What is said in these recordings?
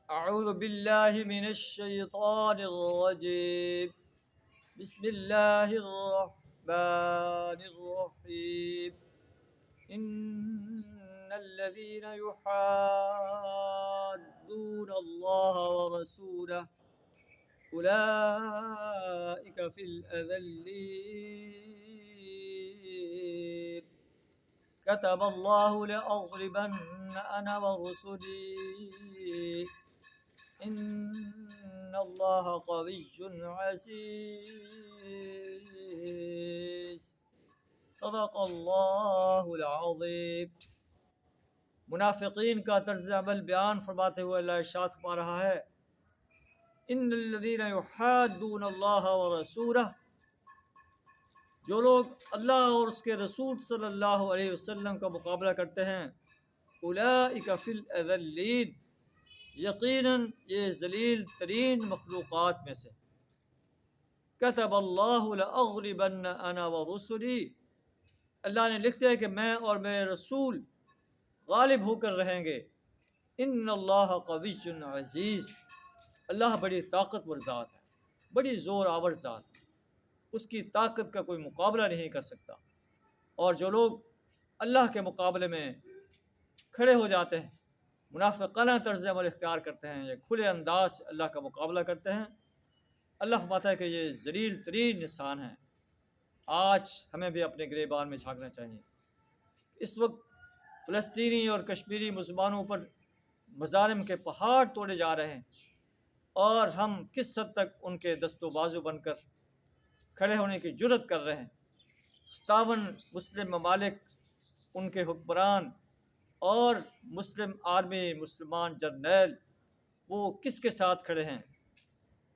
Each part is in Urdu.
اعوذ باللہ من الشیطان الرجیم بسم اللہ الرحمن الرحیم ان الذین یحادون اللہ ورسولہ اولئک فی الاذلین كتب الله لأغلبن أنا ورسلي إن الله قوي عزيز صدق الله العظيم۔ منافقین کا طرز عمل بیان فرماتے ہوئے اللہ ارشاد فرما رہا ہے، ان الذین یحادون اللہ ورسولہ، جو لوگ اللہ اور اس کے رسول صلی اللہ علیہ وسلم کا مقابلہ کرتے ہیں، اولئک فی الاذلین، یقیناً یہ ذلیل ترین مخلوقات میں سے۔ کتب اللہ لأغلبن انا ورسلی، اللہ نے لکھ دیا کہ میں اور میرے رسول غالب ہو کر رہیں گے۔ ان اللہ قوی عزیز، اللہ بڑی طاقتور ذات ہے، بڑی زور آور ذات ہے، اس کی طاقت کا کوئی مقابلہ نہیں کر سکتا۔ اور جو لوگ اللہ کے مقابلے میں کھڑے ہو جاتے ہیں، منافقانہ طرز عمل اختیار کرتے ہیں، یا کھلے انداز سے اللہ کا مقابلہ کرتے ہیں، اللہ فرماتا ہے کہ یہ ذلیل ترین انسان ہیں۔ آج ہمیں بھی اپنے گریبان میں جھانکنا چاہیے۔ اس وقت فلسطینی اور کشمیری مسلمانوں پر مظالم کے پہاڑ توڑے جا رہے ہیں، اور ہم کس حد تک ان کے دست و بازو بن کر کھڑے ہونے کی جرت کر رہے ہیں۔ 57 مسلم ممالک، ان کے حکمران اور مسلم آرمی، مسلمان جرنیل، وہ کس کے ساتھ کھڑے ہیں؟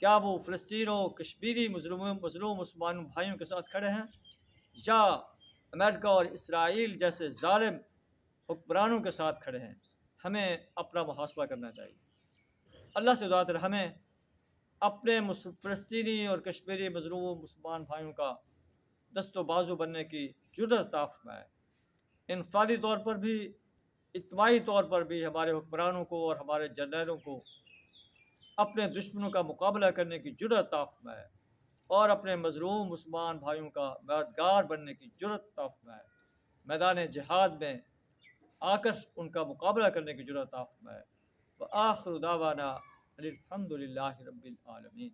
کیا وہ فلسطین و کشمیری مظلوم مسلمان بھائیوں کے ساتھ کھڑے ہیں، یا امریکہ اور اسرائیل جیسے ظالم حکمرانوں کے ساتھ کھڑے ہیں؟ ہمیں اپنا محاسبہ کرنا چاہیے۔ اللہ سے دعا ہے ہمیں اپنے فلسطینی اور کشمیری مظلوم مسلمان بھائیوں کا دست و بازو بننے کی جرأت عطا فرمائے۔ انفرادی طور پر بھی، اجتماعی طور پر بھی ہمارے حکمرانوں کو اور ہمارے جرنیلوں کو اپنے دشمنوں کا مقابلہ کرنے کی جرأت عطا فرمائے، اور اپنے مظلوم مسلمان بھائیوں کا مددگار بننے کی جرأت عطا فرمائے، میدان جہاد میں آ کر ان کا مقابلہ کرنے کی جرأت عطا فرمائے۔ وآخر دعوانا الحمد للہ رب العالمین۔